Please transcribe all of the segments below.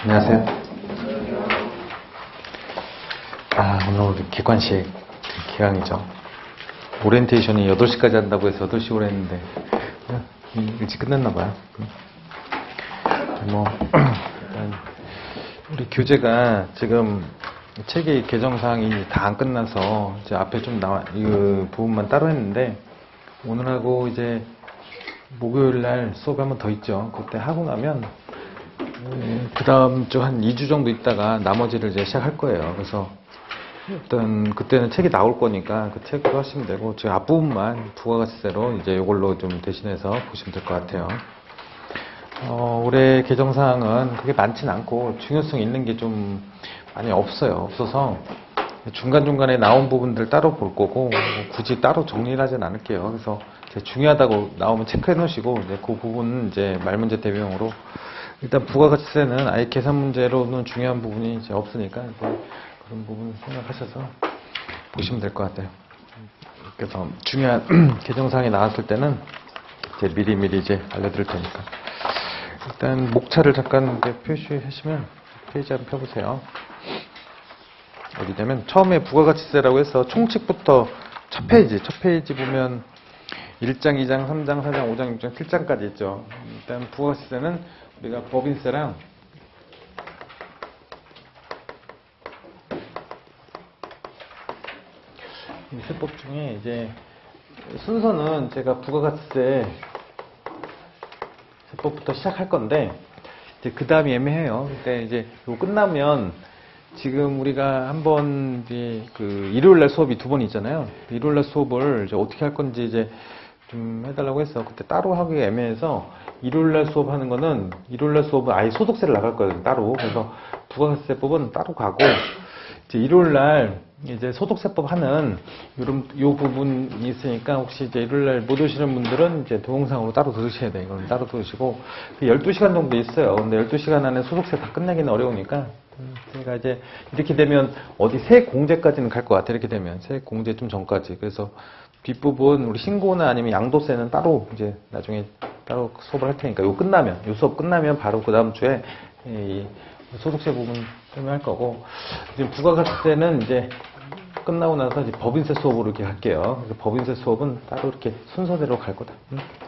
안녕하세요. 오늘 객관식 기강이죠. 오리엔테이션이 8시까지 한다고 해서 8시 오래 했는데 일찍 끝났나봐요. 일단 우리 교재가 지금 책의 개정사항이 다 안 끝나서 이제 앞에 좀 이 부분만 따로 했는데, 오늘하고 이제 목요일날 수업이 한 번 더 있죠. 그때 하고 나면 그 다음 주 한 2주 정도 있다가 나머지를 이제 시작할 거예요. 그래서 일단 그때는 책이 나올 거니까 그 책으로 하시면 되고, 제 앞부분만 부가가치세로 이제 이걸로 좀 대신해서 보시면 될 것 같아요. 올해 개정사항은 그렇게 많진 않고 중요성 있는 게 좀 많이 없어서 중간중간에 나온 부분들 따로 볼 거고, 굳이 따로 정리를 하진 않을게요. 그래서 중요하다고 나오면 체크해 놓으시고, 이제 그 부분은 이제 말문제 대비용으로, 일단 부가가치세는 아예 계산 문제로는 중요한 부분이 이제 없으니까 이제 그런 부분 생각하셔서 보시면 될 것 같아요. 그래서 중요한 개정사항이 나왔을 때는 이제 미리 이제 알려드릴 테니까. 일단 목차를 잠깐 이제 표시하시면 페이지 한번 펴보세요. 어디냐면 처음에 부가가치세라고 해서 총칙부터 첫 페이지 보면 1장, 2장, 3장, 4장, 5장, 6장, 7장까지 있죠. 일단 부가가치세는 우리가 법인세랑 세법 중에 이제 순서는 제가 부가가치세 세법부터 시작할 건데, 이제 그 다음이 애매해요. 그때 이제 이거 끝나면 지금 우리가 한번 이제 그 일요일날 수업이 2번 있잖아요. 일요일날 수업을 이제 어떻게 할 건지 이제 좀 해달라고 했어. 그때 따로 하기 애매해서 일요일날 수업하는 거는, 일요일날 수업은 아예 소득세를 나갈 거예요, 따로. 그래서 부가가치세법은 따로 가고, 이제 일요일날 이제 소득세법 하는 요 부분이 있으니까, 혹시 이제 일요일날 못 오시는 분들은 이제 동영상으로 따로 들으셔야 돼요. 이건 따로 들으시고, 12시간 정도 있어요. 근데 12시간 안에 소득세 다 끝내기는 어려우니까, 제가 이제 이렇게 되면 어디 세액 공제까지는 갈 것 같아요. 이렇게 되면 세액 공제 좀 전까지. 그래서 뒷부분 우리 신고나 아니면 양도세는 따로 이제 나중에 따로 수업을 할 테니까, 요 수업 끝나면 바로 그 다음 주에 이 소득세 부분 설명할 거고, 지금 부가가치세는 이제 끝나고 나서 이제 법인세 수업으로 이렇게 할게요. 그래서 법인세 수업은 따로 이렇게 순서대로 갈 거다.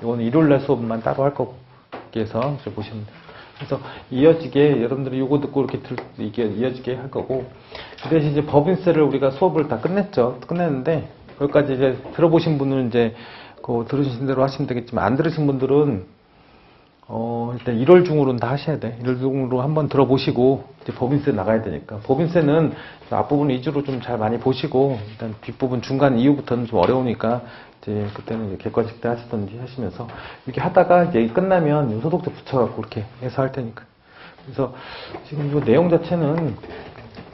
이거는 일요일날 수업만 따로 할 거고, 이렇게 해서 보시면 돼요. 그래서 이어지게 여러분들이 요거 듣고 이게 이어지게 할 거고, 그 대신 이제 법인세를 우리가 수업을 다 끝냈는데, 거기까지 이제 들어보신 분은 이제 그 들으신 대로 하시면 되겠지만, 안 들으신 분들은 일단 1월 중으로는 다 하셔야 돼. 1월 중으로 한번 들어보시고 이제 법인세 나가야 되니까, 법인세는 앞부분 위주로 좀 잘 많이 보시고, 일단 뒷부분 중간 이후부터는 좀 어려우니까 이제 그때는 이제 객관식 때 하시던지 하시면서 이렇게 하다가 이제 끝나면 소득세 붙여갖고 이렇게 해서 할 테니까. 그래서 지금 이 내용 자체는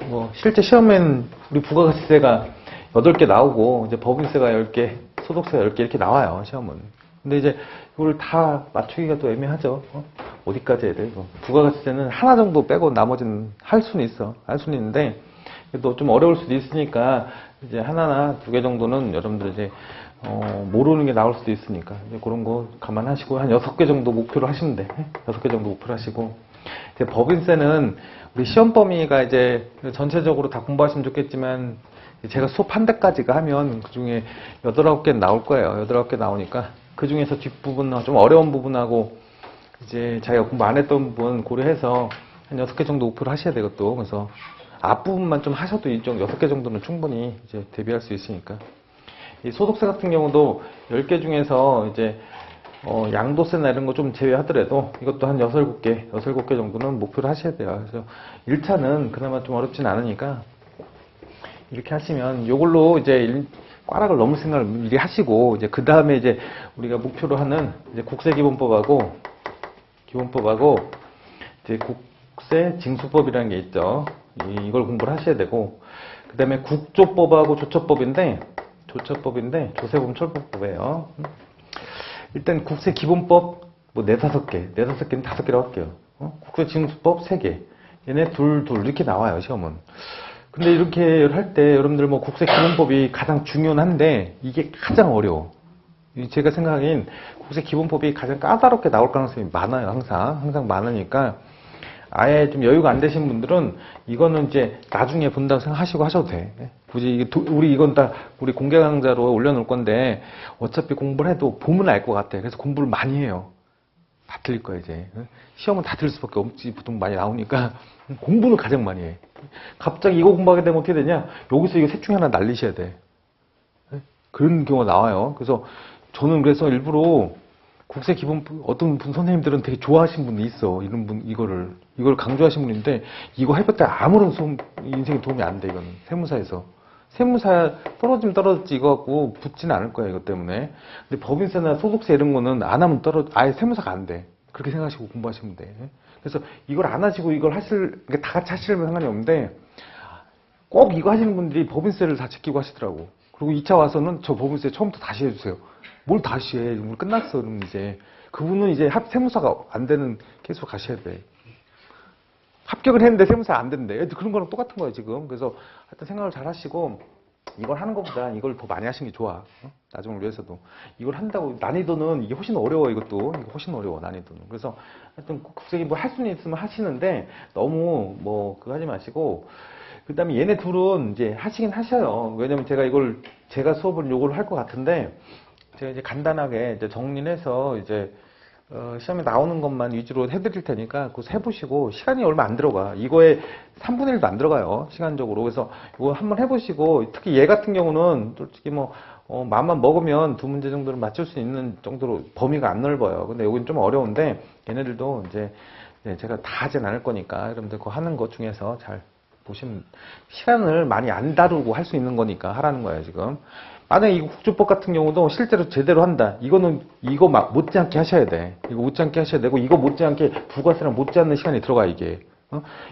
뭐 실제 시험엔 우리 부가가치세가 8개 나오고, 이제 법인세가 10개, 소득세가 10개 이렇게 나와요, 시험은. 근데 이제 이걸 다 맞추기가 또 애매하죠. 어디까지 해야 돼? 부가가치세는 하나 정도 빼고 나머지는 할 수는 있어. 할 수는 있는데, 또 좀 어려울 수도 있으니까, 이제 하나나 2개 정도는 여러분들 이제, 모르는 게 나올 수도 있으니까, 이제 그런 거 감안하시고, 한 6개 정도 목표로 하시면 돼. 6개 정도 목표로 하시고. 이제 법인세는 우리 시험 범위가 이제 전체적으로 다 공부하시면 좋겠지만, 제가 수업 한 대까지가 하면 그 중에 8, 9개 나올 거예요. 8, 9개 나오니까 그 중에서 뒷부분, 좀 어려운 부분하고 이제 자기가 공부 안 했던 부분 고려해서 한 6개 정도 목표를 하셔야 되겠고, 그래서 앞부분만 좀 하셔도 이쪽 6개 정도는 충분히 이제 대비할 수 있으니까. 이 소득세 같은 경우도 10개 중에서 이제 양도세나 이런 거 좀 제외하더라도 이것도 한 6, 7개 정도는 목표를 하셔야 돼요. 그래서 1차는 그나마 좀 어렵진 않으니까 이렇게 하시면, 요걸로 이제 꽈락을 넘을 생각을 미리 하시고, 이제 그 다음에 이제 우리가 목표로 하는 이제 국세기본법하고 이제 국세징수법이라는 게 있죠. 이걸 공부를 하셔야 되고, 그 다음에 국조법하고 조처법인데 조세범 철법법이에요. 일단 국세기본법 뭐 4, 5개, 5개는 5개라고 할게요. 국세징수법 3개, 얘네 둘 이렇게 나와요, 시험은. 근데 이렇게 할 때 여러분들 뭐 국세기본법이 가장 중요한데, 이게 가장 어려워. 제가 생각하기엔 국세기본법이 가장 까다롭게 나올 가능성이 많아요. 항상 많으니까 아예 좀 여유가 안 되신 분들은 이거는 이제 나중에 본다고 생각하시고 하셔도 돼. 굳이 우리 이건 다 우리 공개 강좌로 올려놓을 건데 어차피 공부를 해도 보면 알 것 같아. 그래서 공부를 많이 해요. 다 틀릴 거야 이제. 시험은 다 틀릴 수밖에 없지. 보통 많이 나오니까 공부는 가장 많이 해. 갑자기 이거 공부하게 되면 어떻게 되냐? 여기서 이거 셋 중에 하나 날리셔야 돼. 그런 경우가 나와요. 그래서 저는 그래서 일부러 국세 기본법 어떤 분 선생님들은 되게 좋아하시는 분이 있어. 이런 분 이걸 강조하시는 분인데 이거 해봤자 아무런 인생에 도움이 안 돼. 이거는 세무사 떨어지면 떨어졌지 이거 갖고 붙지는 않을 거야 이것 때문에. 근데 법인세나 소득세 이런 거는 안 하면 아예 세무사가 안 돼. 그렇게 생각하시고 공부하시면 돼. 그래서 이걸 안 하시고 이걸 그러니까 다 같이 하시려면 상관이 없는데 꼭 이거 하시는 분들이 법인세를 다 지키고 하시더라고. 그리고 2차 와서는 저 법인세 처음부터 다시 해주세요. 뭘 다시 해? 오늘 끝났어. 그러면 이제 그분은 이제 세무사가 안 되는 케이스로 가셔야 돼. 합격을 했는데 세무사가 안 된대. 그런 거랑 똑같은 거예요 지금. 그래서 하여튼 생각을 잘 하시고 이걸 하는 것보다 이걸 더 많이 하시는 게 좋아. 나중을 위해서도. 이걸 한다고 난이도는 이게 훨씬 어려워. 이것도 이게 훨씬 어려워 난이도는. 그래서 하여튼 국세기 뭐 할 수는 있으면 하시는데 너무 뭐 그거 하지 마시고. 그 다음에 얘네 둘은 이제 하시긴 하셔요. 왜냐면 제가 수업을 요걸 할 것 같은데, 제가 이제 간단하게 이제 정리를 해서 이제, 시험에 나오는 것만 위주로 해드릴 테니까, 그거 해보시고, 시간이 얼마 안 들어가. 이거에 3분의 1도 안 들어가요. 시간적으로. 그래서 이거 한번 해보시고, 특히 얘 같은 경우는 솔직히 마음만 먹으면 두 문제 정도를 맞출 수 있는 정도로 범위가 안 넓어요. 근데 여기는 좀 어려운데, 얘네들도 이제, 제가 다 하진 않을 거니까, 여러분들 그거 하는 것 중에서 잘 보시면 시간을 많이 안 다루고 할 수 있는 거니까 하라는 거예요 지금. 만약에 이거 국조법 같은 경우도 실제로 제대로 한다. 이거는 이거 막 못지않게 하셔야 돼. 이거 못지않게 하셔야 되고 이거 못지않게 부가세랑 못지않는 시간이 들어가 이게.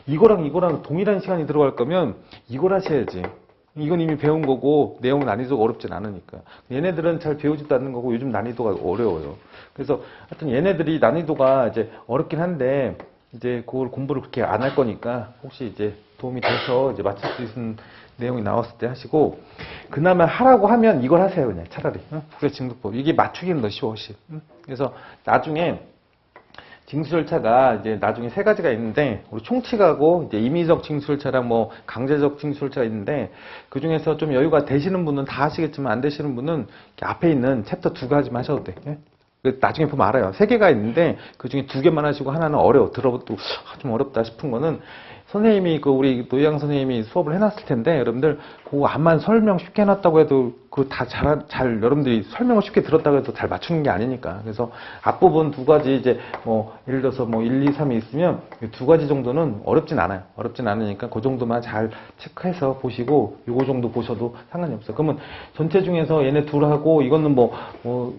이거랑 동일한 시간이 들어갈 거면 이걸 하셔야지. 이건 이미 배운 거고 내용 난이도가 어렵진 않으니까. 얘네들은 잘 배우지도 않는 거고 요즘 난이도가 어려워요. 그래서 하여튼 얘네들이 난이도가 이제 어렵긴 한데 이제 그걸 공부를 그렇게 안 할 거니까 혹시 이제 도움이 돼서 이제 맞출 수 있는 내용이 나왔을 때 하시고, 그나마 하라고 하면 이걸 하세요 그냥 차라리. 국세징수법 이게 맞추기는 더 쉬워 훨씬. 그래서 나중에 징수 절차가 이제 나중에 세 가지가 있는데, 우리 총칙하고 이제 임의적 징수 절차랑 뭐 강제적 징수 절차가 있는데, 그 중에서 좀 여유가 되시는 분은 다 하시겠지만 안 되시는 분은 앞에 있는 챕터 2가지만 하셔도 돼. 나중에 보면 알아요. 3개가 있는데 그 중에 2개만 하시고 하나는 어려워. 들어도 좀 어렵다 싶은 거는 선생님이 우리 노희양 선생님이 수업을 해놨을 텐데 여러분들 그거 암만 설명 쉽게 해놨다고 해도 그거 다 잘 여러분들이 설명을 쉽게 들었다고 해도 잘 맞추는 게 아니니까. 그래서 앞부분 2가지 이제 예를 들어서 1, 2, 3이 있으면 2가지 정도는 어렵진 않아요. 어렵진 않으니까 그 정도만 잘 체크해서 보시고 요거 정도 보셔도 상관이 없어요. 그러면 전체 중에서 얘네 둘하고 이거는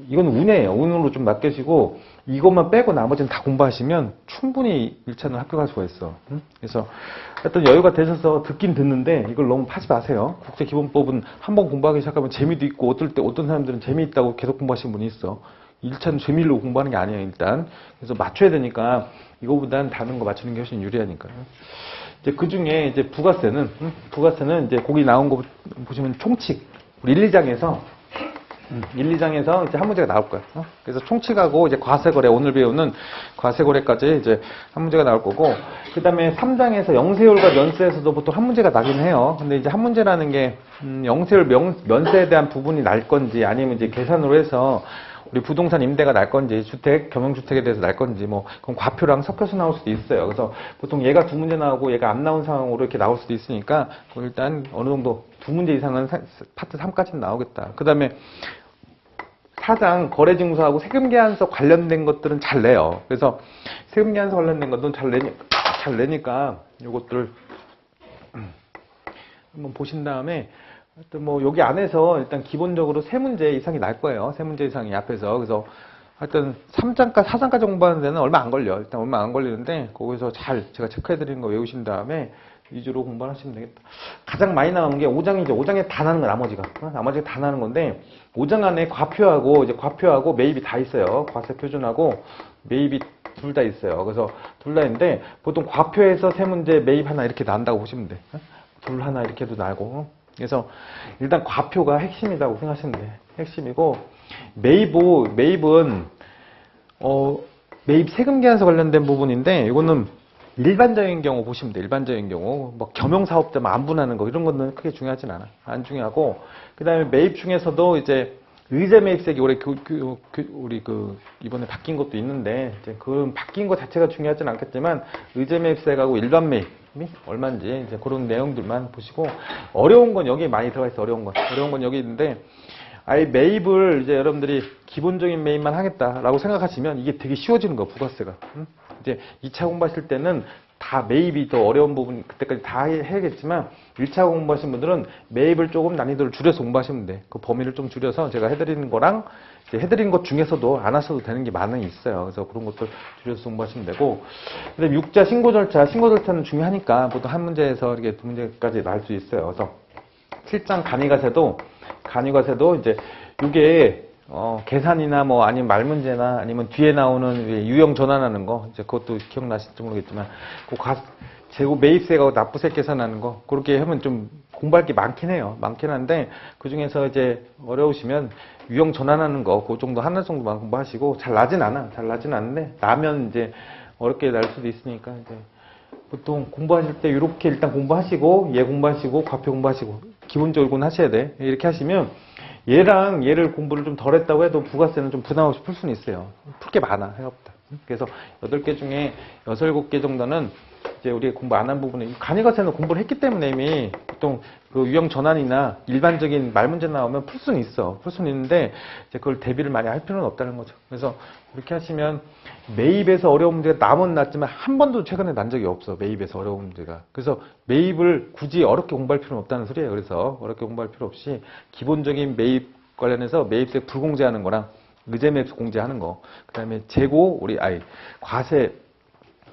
이건 운이에요. 운으로 좀 맡기시고 이것만 빼고 나머지는 다 공부하시면 충분히 1차는 합격할 수가 있어. 그래서 하여튼 여유가 되셔서 듣긴 듣는데 이걸 너무 파지 마세요. 국세기본법은 한번 공부하기 시작하면 재미도 있고 어떤 사람들은 재미있다고 계속 공부하시는 분이 있어. 1차는 재미로 공부하는 게 아니에요 일단. 그래서 맞춰야 되니까 이거보다는 다른 거 맞추는 게 훨씬 유리하니까요. 이제 그 중에 이제 부가세는 이제 거기 나온 거 보시면 총칙 우리 1, 2장에서 1, 2장에서 이제 한 문제가 나올 거야. 그래서 총칙하고 이제 과세거래, 오늘 배우는 과세거래까지 이제 한 문제가 나올 거고, 그 다음에 3장에서 영세율과 면세에서도 보통 한 문제가 나긴 해요. 근데 이제 한 문제라는 게, 영세율, 면세에 대한 부분이 날 건지, 아니면 이제 계산으로 해서 우리 부동산 임대가 날 건지, 주택, 겸용주택에 대해서 날 건지, 그럼 과표랑 섞여서 나올 수도 있어요. 그래서 보통 얘가 2문제 나오고 얘가 안 나온 상황으로 이렇게 나올 수도 있으니까, 일단 어느 정도 2문제 이상은 파트 3까지는 나오겠다. 그 다음에 4장 거래징수하고 세금계산서 관련된 것들은 잘 내요. 그래서 세금계산서 관련된 것들은 잘 내니까 요것들 한번 보신 다음에 하여튼 여기 안에서 일단 기본적으로 3문제 이상이 날 거예요. 3문제 이상이 앞에서. 그래서 하여튼 3장까지, 4장까지 공부하는 데는 얼마 안 걸려. 일단 얼마 안 걸리는데 거기서 잘 제가 체크해드리는 거 외우신 다음에 위주로 공부하시면 되겠다. 가장 많이 나오는 게 5장이죠. 5장에 다 나는 거 나머지가 다 나는 건데 5장 안에 과표하고 매입이 다 있어요. 과세 표준하고 매입이 둘 다 있어요. 그래서 둘 다 있는데 보통 과표에서 3문제, 매입 하나 이렇게 난다고 보시면 돼. 둘 하나 이렇게 해도 나고. 그래서 일단 과표가 핵심이라고 생각하시면 돼. 핵심이고 매입은 매입 세금계산서 관련된 부분인데 이거는 일반적인 경우 보시면 돼요. 일반적인 경우 뭐 겸용사업자 안분하는 거 이런 거는 크게 중요하진 않아. 안 중요하고 그다음에 매입 중에서도 이제 의제 매입세액이 올해 우리 이번에 바뀐 것도 있는데 이제 그 바뀐 거 자체가 중요하진 않겠지만 의제 매입세액하고 일반 매입이 얼마인지 이제 그런 내용들만 보시고 어려운 건 여기 많이 들어가 있어. 어려운 건 여기 있는데 아예 매입을 이제 여러분들이 기본적인 매입만 하겠다라고 생각하시면 이게 되게 쉬워지는 거 부가세가. 이제 2차 공부하실 때는 다 매입이 더 어려운 부분 그때까지 다 해야겠지만 1차 공부하신 분들은 매입을 조금 난이도를 줄여서 공부하시면 돼. 그 범위를 좀 줄여서 제가 해드리는 거랑 이제 해드리는 것 중에서도 안 하셔도 되는 게 많이 있어요. 그래서 그런 것들 줄여서 공부하시면 되고 그다음에 6자 신고 절차는 중요하니까 보통 한 문제에서 이렇게 두 문제까지 나올 수 있어요. 그래서 7장 간이과세도 이제 이게 계산이나 뭐 아니면 말문제나 아니면 뒤에 나오는 유형 전환하는 거 이제 그것도 기억나실지 모르겠지만 그 재고 매입세하고 납부세 계산하는 거 그렇게 하면 좀 공부할 게 많긴 해요. 많긴 한데 그 중에서 이제 어려우시면 유형 전환하는 거 그 정도 하나 정도만 공부하시고 잘 나진 않는데 나면 이제 어렵게 날 수도 있으니까 이제 보통 공부하실 때 이렇게 일단 공부하시고 얘 공부하시고 과표 공부하시고 기본적으로는 하셔야 돼. 이렇게 하시면 얘랑 얘를 공부를 좀 덜 했다고 해도 부가세는 좀 부담 없이 풀 수는 있어요. 풀 게 많아, 생각보다. 그래서 8개 중에 6, 7개 정도는 이제 우리 공부 안 한 부분에, 간이과세는 공부를 했기 때문에 이미 보통 그 유형 전환이나 일반적인 말문제 나오면 풀 수는 있어. 풀 수는 있는데 이제 그걸 대비를 많이 할 필요는 없다는 거죠. 그래서 이렇게 하시면 매입에서 어려운 문제가 남은 났지만 한 번도 최근에 난 적이 없어. 매입에서 어려운 문제가. 그래서 매입을 굳이 어렵게 공부할 필요는 없다는 소리예요. 그래서 어렵게 공부할 필요 없이 기본적인 매입 관련해서 매입세 불공제하는 거랑 의제 매입 공제하는 거, 그 다음에 재고 과세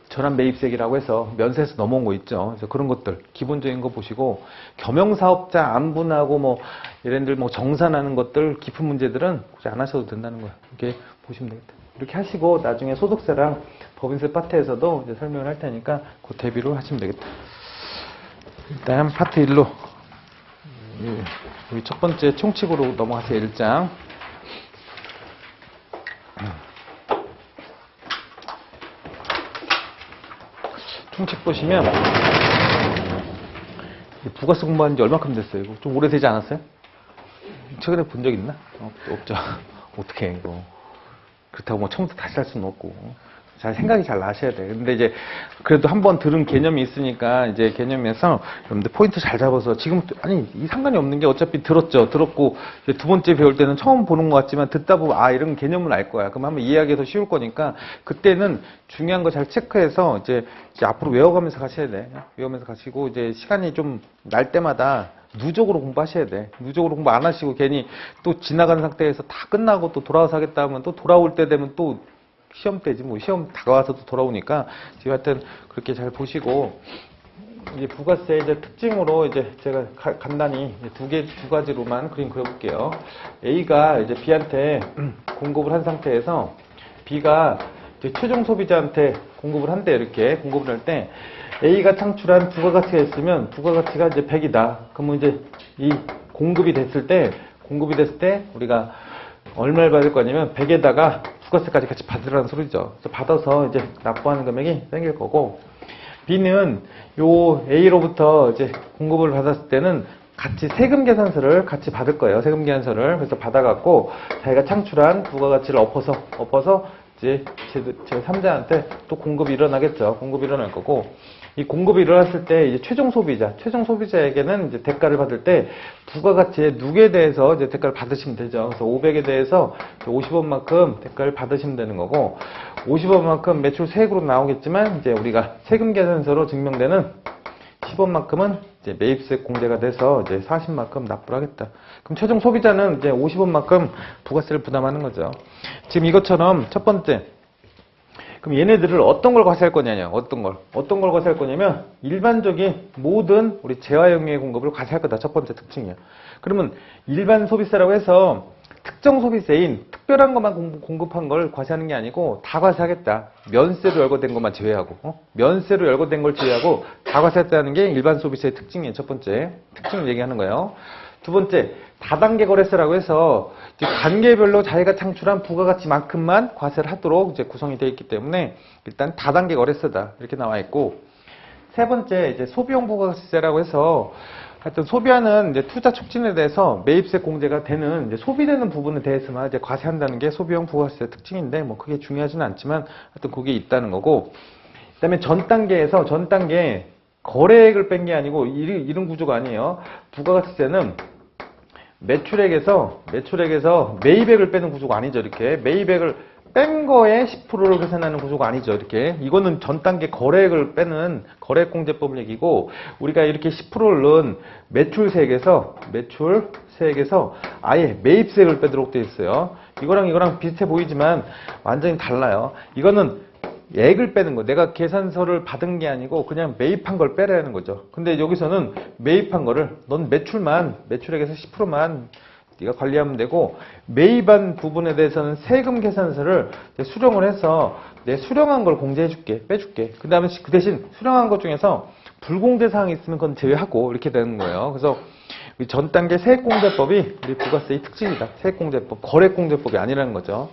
전환 매입세액이라고 해서 면세에서 넘어온 거 있죠. 그래서 그런 것들 기본적인 거 보시고 겸용사업자 안분하고 뭐 얘네들 뭐 정산하는 것들 깊은 문제들은 굳이 안 하셔도 된다는 거예요. 이렇게 보시면 되겠다. 이렇게 하시고 나중에 소득세랑 법인세 파트에서도 이제 설명을 할 테니까 그 대비로 하시면 되겠다. 일단 파트 1로 우리 첫 번째 총칙으로 넘어가세요. 1장. 총칙 보시면 부가세 공부한 지 얼마큼 됐어요? 이거 좀 오래되지 않았어요? 최근에 본 적 있나? 없죠. 어떻게 이거 그렇다고 뭐 처음부터 다시 할 수는 없고 잘 생각이 잘 나셔야 돼. 근데 이제 그래도 한번 들은 개념이 있으니까 이제 개념에서 여러분들 포인트 잘 잡아서 지금 아니 이 상관이 없는 게 어차피 들었고 이제 두 번째 배울 때는 처음 보는 것 같지만 듣다 보면 이런 개념을 알 거야. 그럼 한번 이해하기 더 쉬울 거니까 그때는 중요한 거 잘 체크해서 이제 앞으로 외워가면서 가셔야 돼. 외우면서 가시고 이제 시간이 좀 날 때마다 누적으로 공부하셔야 돼. 누적으로 공부 안 하시고 괜히 또 지나가는 상태에서 다 끝나고 또 돌아와서 하겠다 하면 또 돌아올 때 되면 또 시험 때지 뭐 시험 다가와서 또 돌아오니까 지금 하여튼 그렇게 잘 보시고 이제 부가세 이제 특징으로 이제 제가 간단히 두 가지로만 그림 그려볼게요. A가 이제 B한테 공급을 한 상태에서 B가 이제 최종 소비자한테 공급을 한대. 이렇게 공급을 할 때 A가 창출한 부가가치가 있으면 부가가치가 이제 100이다. 그러면 이제 이 공급이 됐을 때 우리가 얼마를 받을 거냐면 100에다가 부가세까지 같이 받으라는 소리죠. 그래서 받아서 이제 납부하는 금액이 생길 거고, B는 요 A로부터 이제 공급을 받았을 때는 같이 세금 계산서를 같이 받을 거예요. 세금 계산서를. 그래서 받아갖고 자기가 창출한 부가가치를 엎어서 이제 제 3자한테 또 공급이 일어나겠죠. 공급이 일어날 거고, 이 공급이 일어났을 때 이제 최종 소비자에게는 이제 대가를 받을 때 부가가치의 누계에 대해서 이제 대가를 받으시면 되죠. 그래서 500에 대해서 50원만큼 대가를 받으시면 되는 거고, 50원만큼 매출 세액으로 나오겠지만 이제 우리가 세금 계산서로 증명되는 10원만큼은 이제 매입세 공제가 돼서 이제 40만큼 납부를 하겠다. 그럼 최종 소비자는 이제 50원만큼 부가세를 부담하는 거죠. 지금 이것처럼 첫 번째, 그럼 얘네들을 어떤 걸 과세할 거냐냐, 어떤 걸 과세할 거냐면 일반적인 모든 우리 재화용의 공급을 과세할 거다. 첫 번째 특징이야. 그러면 일반 소비세라고 해서 특정 소비세인 특별한 것만 공급한 걸 과세하는 게 아니고 다 과세하겠다. 면세로 열거된 것만 제외하고, 면세로 열거된 걸 제외하고 다 과세했다는 게 일반 소비세의 특징이에요. 첫 번째 특징을 얘기하는 거예요. 두 번째, 다단계 거래세라고 해서 이제 단계별로 자기가 창출한 부가가치만큼만 과세를 하도록 이제 구성이 되어 있기 때문에 일단 다단계 거래세다 이렇게 나와 있고, 세 번째 이제 소비용 부가가치세라고 해서 하여튼 소비하는 이제 투자 촉진에 대해서 매입세 공제가 되는 이제 소비되는 부분에 대해서만 이제 과세한다는 게 소비용 부가가치세 특징인데 뭐 크게 중요하지는 않지만 하여튼 그게 있다는 거고, 그다음에 전 단계 거래액을 뺀 게 아니고 이런 구조가 아니에요. 부가가치세는 매출액에서 매입액을 빼는 구조가 아니죠. 이렇게 매입액을 뺀 거에 10%를 계산하는 구조가 아니죠. 이렇게 이거는 전 단계 거래액을 빼는 거래액공제법 얘기고, 우리가 이렇게 10%를 넣은 매출세액에서 아예 매입세액을 빼도록 되어 있어요. 이거랑 비슷해 보이지만 완전히 달라요. 이거는 액을 빼는 거, 내가 계산서를 받은 게 아니고 그냥 매입한 걸 빼라는 거죠. 근데 여기서는 매입한 거를 넌 매출액에서 10%만 네가 관리하면 되고, 매입한 부분에 대해서는 세금 계산서를 수령을 해서 내 수령한 걸 공제해줄게, 빼줄게. 그 다음에 그 대신 수령한 것 중에서 불공제 사항이 있으면 그건 제외하고 이렇게 되는 거예요. 그래서 전 단계 세액공제법이 우리 부가세의 특징이다. 세액공제법, 거래공제법이 아니라는 거죠.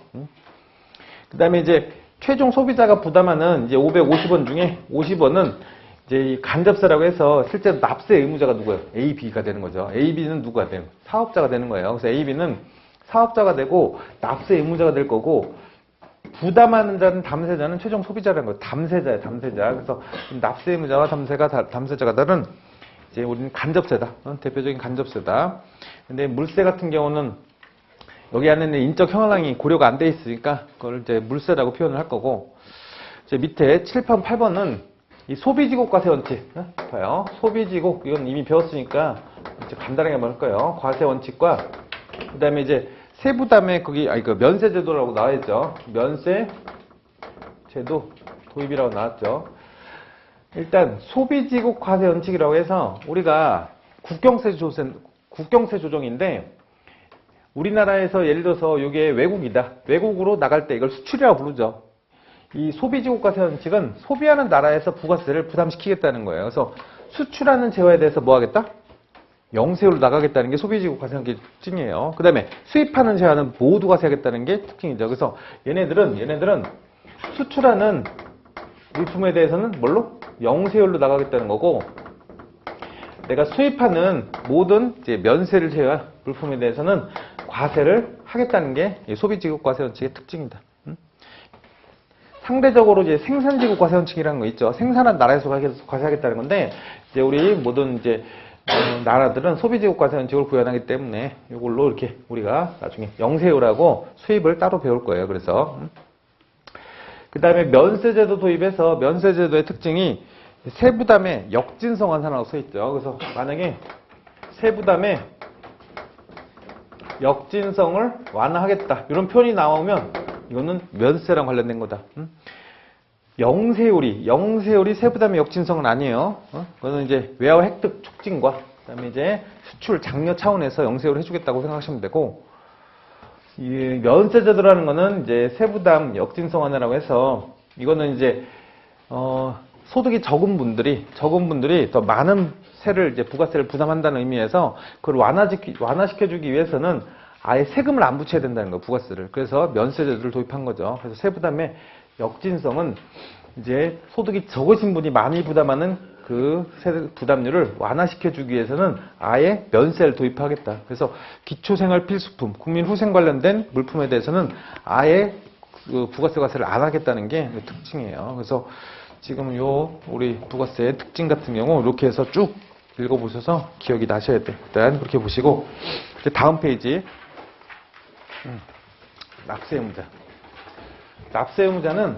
그 다음에 이제 최종 소비자가 부담하는 이제 550원 중에 50원은 이제 이 간접세라고 해서 실제 납세 의무자가 누구예요? A, B가 되는 거죠. A, B는 누구가 돼요? 사업자가 되는 거예요. 그래서 A, B는 사업자가 되고 납세 의무자가 될 거고, 부담하는 자는 담세자는 최종 소비자라는 거예요. 담세자예요, 담세자. 그래서 납세 의무자와 담세자가 다른 이제 우리는 간접세다. 대표적인 간접세다. 근데 물세 같은 경우는 여기 안에는 인적 형량이 고려가 안 돼 있으니까 그걸 이제 물세라고 표현을 할 거고, 이제 밑에 7번, 8번은 이 소비지국 과세 원칙 봐요. 소비지국 이건 이미 배웠으니까 이제 간단하게 할 거예요. 과세 원칙과 그다음에 이제 세부담에 거기 그 면세제도라고 나와 있죠. 면세제도 도입이라고 나왔죠. 일단 소비지국 과세 원칙이라고 해서 우리가 국경세 조정인데, 우리나라에서 예를 들어서 이게 외국이다. 외국으로 나갈 때 이걸 수출이라고 부르죠. 이 소비지국 과세 원칙은 소비하는 나라에서 부가세를 부담시키겠다는 거예요. 그래서 수출하는 재화에 대해서 뭐 하겠다? 영세율로 나가겠다는 게 소비지국 과세 원칙의 특징이에요. 그 다음에 수입하는 재화는 모두 과세하겠다는 게 특징이죠. 그래서 얘네들은 수출하는 물품에 대해서는 뭘로? 영세율로 나가겠다는 거고, 내가 수입하는 모든 이제 면세를 제외한 물품에 대해서는 과세를 하겠다는 게 소비지국 과세 원칙의 특징이다. 상대적으로 이제 생산지국 과세 원칙이라는 거 있죠. 생산한 나라에서 과세하겠다는 건데, 이제 우리 모든 이제 나라들은 소비지국 과세 원칙을 구현하기 때문에 이걸로 이렇게 우리가 나중에 영세율하고 수입을 따로 배울 거예요. 그래서 그 다음에 면세제도 도입해서 면세제도의 특징이 세부담의 역진성 환산이라고 써 있죠. 그래서 만약에 세부담의 역진성을 완화하겠다 이런 표현이 나오면 이거는 면세랑 관련된 거다. 영세율이 세부담의 역진성은 아니에요. 그거는 이제 외화 획득 촉진과 그다음에 이제 수출 장려 차원에서 영세율을 해주겠다고 생각하시면 되고, 이 면세제도라는 거는 이제 세부담 역진성 완화라고 해서 이거는 이제 소득이 적은 분들이 더 많은 세를 이제 부가세를 부담한다는 의미에서 그걸 완화시켜주기 위해서는 아예 세금을 안 붙여야 된다는 거예요, 부가세를. 그래서 면세제도를 도입한 거죠. 그래서 세부담의 역진성은 이제 소득이 적으신 분이 많이 부담하는 그 세 부담률을 완화시켜주기 위해서는 아예 면세를 도입하겠다. 그래서 기초생활 필수품, 국민후생 관련된 물품에 대해서는 아예 그 부가세 과세를 안 하겠다는 게 특징이에요. 그래서 지금 우리 부가세의 특징 같은 경우 이렇게 해서 쭉 읽어보셔서 기억이 나셔야 돼요. 일단 그렇게 보시고, 이제 다음 페이지 납세 의무자. 납세 의무자는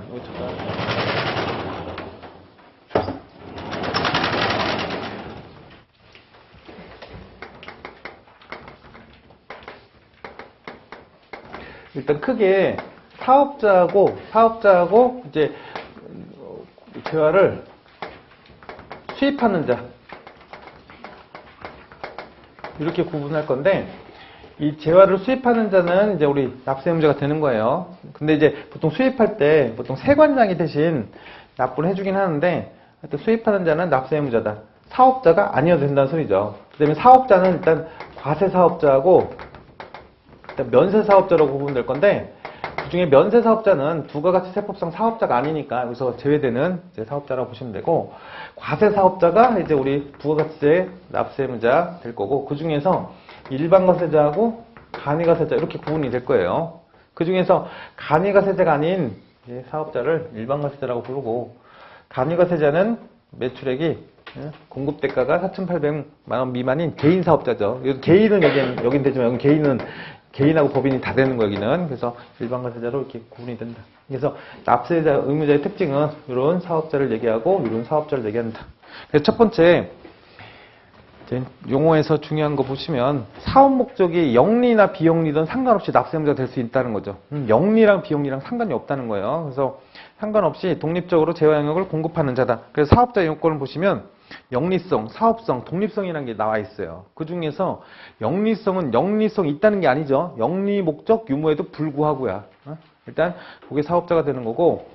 일단 크게 사업자하고 이제 재화를 수입하는 자 이렇게 구분할 건데, 이 재화를 수입하는 자는 이제 우리 납세 의무자가 되는 거예요. 근데 이제 보통 수입할 때 보통 세관장이 대신 납부를 해주긴 하는데, 하여튼 수입하는 자는 납세 의무자다. 사업자가 아니어도 된다는 소리죠. 그다음에 사업자는 일단 과세 사업자하고 일단 면세 사업자라고 보면 될 건데, 그 중에 면세 사업자는 부가가치 세법상 사업자가 아니니까 여기서 제외되는 이제 사업자라고 보시면 되고, 과세 사업자가 이제 우리 부가가치세 납세 의무자 될 거고, 그 중에서 일반과세자하고 간이과세자 이렇게 구분이 될 거예요. 그 중에서 간이과세자가 아닌 사업자를 일반과세자라고 부르고, 간이과세자는 매출액이 공급 대가가 4,800만 원 미만인 개인 사업자죠. 개인은 여긴 되지만 여기 개인은 개인하고 법인이 다 되는 거 여기는. 그래서 일반과세자로 이렇게 구분이 된다. 그래서 납세자 의무자의 특징은 이런 사업자를 얘기하고 이런 사업자를 얘기한다. 그래서 첫 번째 용어에서 중요한 거 보시면 사업 목적이 영리나 비영리든 상관없이 납세 의무자가 될 수 있다는 거죠. 영리랑 비영리랑 상관이 없다는 거예요. 그래서 상관없이 독립적으로 재화 영역을 공급하는 자다. 그래서 사업자 요건을 보시면 영리성, 사업성, 독립성이라는 게 나와 있어요. 그 중에서 영리성은 영리성이 있다는 게 아니죠. 영리 목적 유무에도 불구하고야. 일단 그게 사업자가 되는 거고,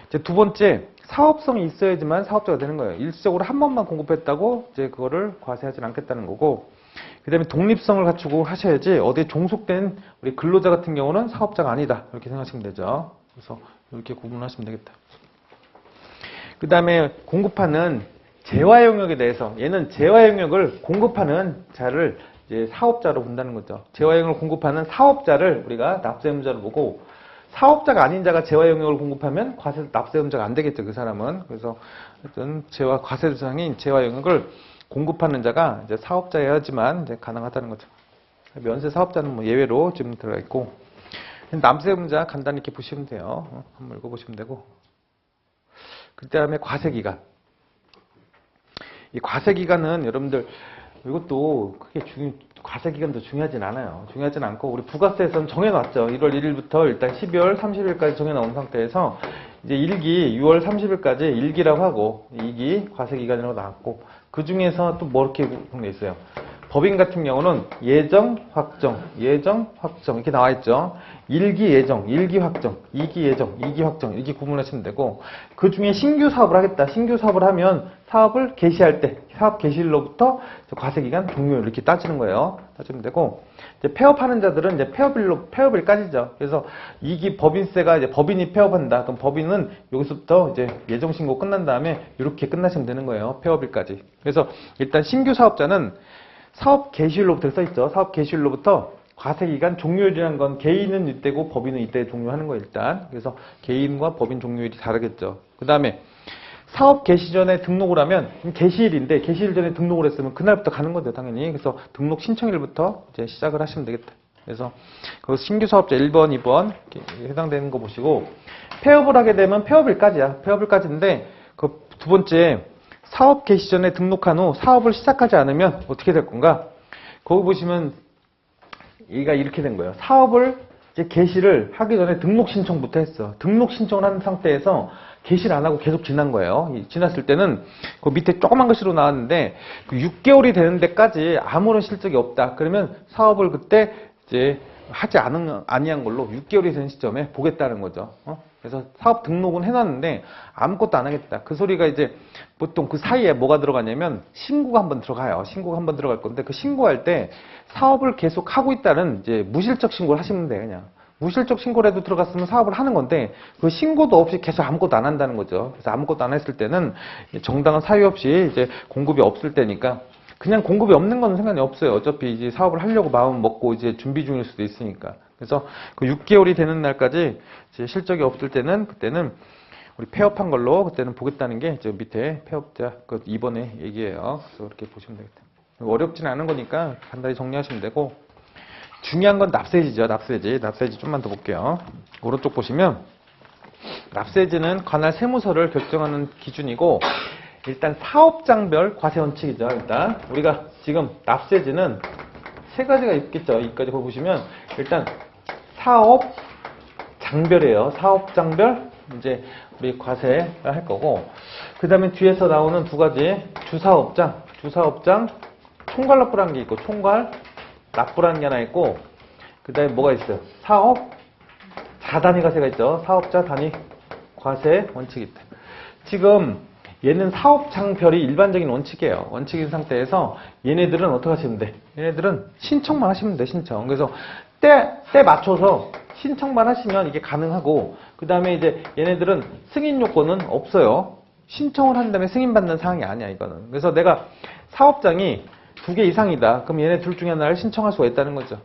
이제 두 번째 사업성이 있어야지만 사업자가 되는 거예요. 일시적으로 한 번만 공급했다고 이제 그거를 과세하지 않겠다는 거고, 그 다음에 독립성을 갖추고 하셔야지 어디에 종속된 우리 근로자 같은 경우는 사업자가 아니다. 이렇게 생각하시면 되죠. 그래서 이렇게 구분하시면 되겠다. 그 다음에 공급하는 재화 영역에 대해서, 얘는 재화 영역을 공급하는 자를 이제 사업자로 본다는 거죠. 재화 영역을 공급하는 사업자를 우리가 납세 의무자로 보고, 사업자가 아닌 자가 재화 영역을 공급하면 과세 납세 의무자가 안 되겠죠, 그 사람은. 그래서 어떤 재화 과세 대상인 재화 영역을 공급하는 자가 이제 사업자여야지만 이제 가능하다는 거죠. 면세 사업자는 뭐 예외로 지금 들어가 있고, 납세 의무자 간단히 이렇게 보시면 돼요. 한번 읽어보시면 되고, 그 다음에 과세 기간. 이 과세 기간은 여러분들 이것도 크게 과세 기간도 중요하진 않아요. 중요하진 않고, 우리 부가세에서는 정해놨죠. 1월 1일부터 일단 12월 30일까지 정해놓은 상태에서 이제 1기 6월 30일까지 1기라고 하고 2기 과세 기간이라고 나왔고, 그 중에서 또 뭐 이렇게 돼 있어요. 법인 같은 경우는 예정, 확정, 예정, 확정 이렇게 나와 있죠. 1기 예정, 1기 확정, 2기 예정, 2기 확정 이렇게 구분하시면 되고, 그 중에 신규 사업을 하겠다. 신규 사업을 하면 사업을 개시할 때 사업 개시일로부터 과세기간 종료 이렇게 따지는 거예요. 따지면 되고, 이제 폐업하는 자들은 이제 폐업일까지죠. 그래서 2기 법인세가 이제 법인이 폐업한다. 그럼 법인은 여기서부터 이제 예정 신고 끝난 다음에 이렇게 끝나시면 되는 거예요. 폐업일까지. 그래서 일단 신규 사업자는 사업 개시일로부터 써있죠. 사업 개시일로부터 과세기간 종료일이라는 건 개인은 이때고 법인은 이때 종료하는 거예요, 일단. 그래서 개인과 법인 종료일이 다르겠죠. 그 다음에 사업 개시 전에 등록을 하면 개시일인데, 개시일 전에 등록을 했으면 그날부터 가는 거죠, 당연히. 그래서 등록 신청일부터 이제 시작을 하시면 되겠다. 그래서 그 신규 사업자 1번, 2번 해당되는 거 보시고, 폐업을 하게 되면 폐업일까지야. 폐업일까지인데, 그 두 번째 사업 개시 전에 등록한 후 사업을 시작하지 않으면 어떻게 될 건가? 거기 보시면 얘가 이렇게 된 거예요. 사업을 이제 개시를 하기 전에 등록 신청부터 했어. 등록 신청을 한 상태에서 개시를 안 하고 계속 지난 거예요. 지났을 때는 그 밑에 조그만 글씨로 나왔는데, 그 6개월이 되는 데까지 아무런 실적이 없다. 그러면 사업을 그때 이제 하지 아니한 걸로 6개월이 되는 시점에 보겠다는 거죠. 그래서 사업 등록은 해놨는데 아무것도 안 하겠다. 그 소리가 이제 보통 그 사이에 뭐가 들어가냐면 신고가 한번 들어가요. 신고가 한번 들어갈 건데, 그 신고할 때 사업을 계속 하고 있다는 이제 무실적 신고를 하시면 돼요, 그냥. 무실적 신고라도 들어갔으면 사업을 하는 건데, 그 신고도 없이 계속 아무것도 안 한다는 거죠. 그래서 아무것도 안 했을 때는 정당한 사유 없이 이제 공급이 없을 때니까, 그냥 공급이 없는 건 상관이 없어요. 어차피 이제 사업을 하려고 마음 먹고 이제 준비 중일 수도 있으니까. 그래서 그 6개월이 되는 날까지 이제 실적이 없을 때는, 그때는 우리 폐업한 걸로 그때는 보겠다는 게 저 밑에 폐업자 그 2번의 얘기예요. 그래서 그렇게 보시면 되겠다. 어렵지는 않은 거니까 간단히 정리하시면 되고, 중요한 건 납세지죠. 납세지 좀만 더 볼게요. 오른쪽 보시면 납세지는 관할 세무서를 결정하는 기준이고, 일단 사업장별 과세 원칙이죠. 일단 우리가 지금 납세지는 세 가지가 있겠죠. 여기까지 보시면 일단 사업장별이에요. 사업장별 이제 우리 과세를 할 거고, 그 다음에 뒤에서 나오는 두 가지 주사업장 총괄 납부라는 게 있고, 총괄 납부라는 게 하나 있고, 그 다음에 뭐가 있어요? 사업자 단위 과세가 있죠. 사업자 단위 과세 원칙이 있다. 지금 얘는 사업장별이 일반적인 원칙이에요. 원칙인 상태에서 얘네들은 어떻게 하시면 돼? 얘네들은 신청만 하시면 돼, 신청. 그래서 때 맞춰서 신청만 하시면 이게 가능하고, 그 다음에 이제 얘네들은 승인 요건은 없어요. 신청을 한 다음에 승인받는 사항이 아니야, 이거는. 그래서 내가 사업장이 2개 이상이다. 그럼 얘네 둘 중에 하나를 신청할 수가 있다는 거죠.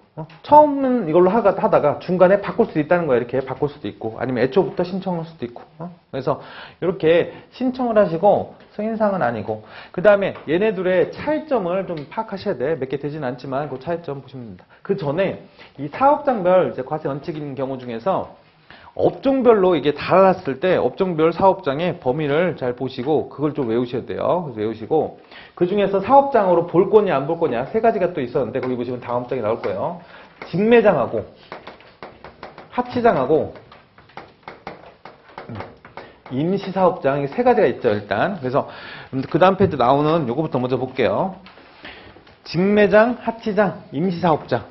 처음은 이걸로 하다가 중간에 바꿀 수도 있다는 거야. 이렇게 바꿀 수도 있고, 아니면 애초부터 신청할 수도 있고. 그래서 이렇게 신청을 하시고 승인사항은 아니고, 그 다음에 얘네들의 차이점을 좀 파악하셔야 돼. 몇 개 되진 않지만 그 차이점 보시면 됩니다. 그 전에 이 사업장별 이제 과세 원칙인 경우 중에서 업종별로 이게 달랐을 때 업종별 사업장의 범위를 잘 보시고 그걸 좀 외우셔야 돼요. 그래서 외우시고, 그 중에서 사업장으로 볼 거냐 안 볼 거냐 3가지가 또 있었는데, 거기 보시면 다음 장에 나올 거예요. 직매장하고 하치장하고 임시사업장, 이 3가지가 있죠, 일단. 그래서 그 다음 페이지 나오는 요거부터 먼저 볼게요. 직매장, 하치장, 임시사업장.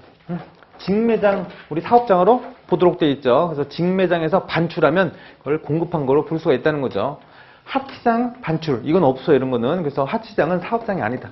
직매장 우리 사업장으로 보도록 되어 있죠. 그래서 직매장에서 반출하면 그걸 공급한 거로 볼 수가 있다는 거죠. 하치장 반출 이건 없어요, 이런 거는. 그래서 하치장은 사업장이 아니다.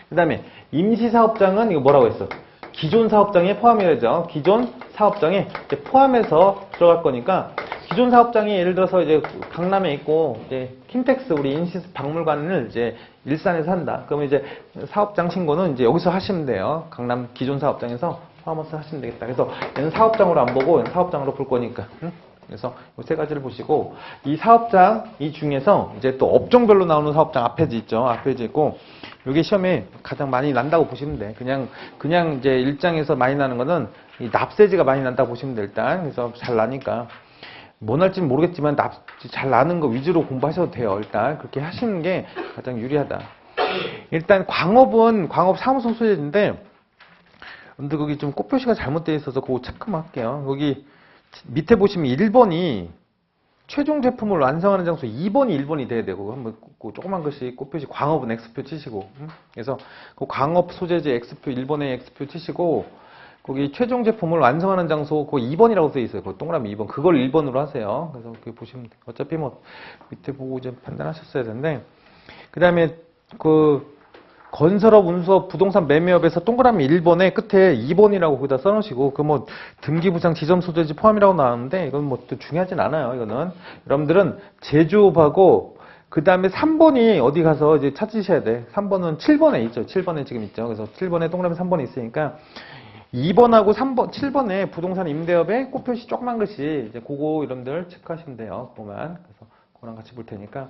그 다음에 임시사업장은 이거 뭐라고 했어? 기존 사업장에 포함이라죠. 기존 사업장에 이제 포함해서 들어갈 거니까, 기존 사업장이 예를 들어서 이제 강남에 있고 이제 킨텍스 우리 인시스 박물관을 이제 일산에서 한다. 그러면 이제 사업장 신고는 이제 여기서 하시면 돼요. 강남 기존 사업장에서 포함해서 하시면 되겠다. 그래서 얘는 사업장으로 안 보고 얘는 사업장으로 볼 거니까. 그래서 이 3가지를 보시고, 이 사업장 이 중에서 이제 또 업종별로 나오는 사업장 앞에 있죠. 앞에 있고, 이게 시험에 가장 많이 난다고 보시면 돼. 그냥 이제 일장에서 많이 나는 거는 이 납세지가 많이 난다고 보시면 돼, 일단. 그래서 잘 나니까. 뭐 날지는 모르겠지만 잘 나는 거 위주로 공부하셔도 돼요. 일단 그렇게 하시는 게 가장 유리하다. 일단 광업은 광업 사무소 소재인데, 근데 거기 좀 꽃표시가 잘못되어 있어서 그거 체크만 할게요. 거기 밑에 보시면 1번이 최종 제품을 완성하는 장소, 2번이 1번이 돼야 되고, 한번 그 조그만 글씨 꽃표시 광업은 X표 치시고, 그래서 그 광업 소재지 X표 1번에 X표 치시고, 거기 최종 제품을 완성하는 장소 그거 2번이라고 써 있어요. 그 동그라미 2번. 그걸 1번으로 하세요. 그래서 그렇게 보시면 돼요. 어차피 뭐 밑에 보고 이제 판단하셨어야 되는데, 그 다음에 그 건설업, 운수업, 부동산 매매업에서 동그라미 1번에 끝에 2번이라고 거기다 써놓으시고, 그 뭐 등기부상 지점 소재지 포함이라고 나왔는데 이건 뭐 또 중요하진 않아요. 이거는 여러분들은 제조업하고 그 다음에 3번이 어디 가서 이제 찾으셔야 돼. 3번은 7번에 있죠. 7번에 지금 있죠. 그래서 7번에 동그라미 3번이 있으니까 2번하고 3번, 7번에 부동산 임대업에 꽃표시 조그만 글씨, 이제 그거 여러분들 체크하시면 돼요. 보면. 그래서 그거랑 같이 볼 테니까.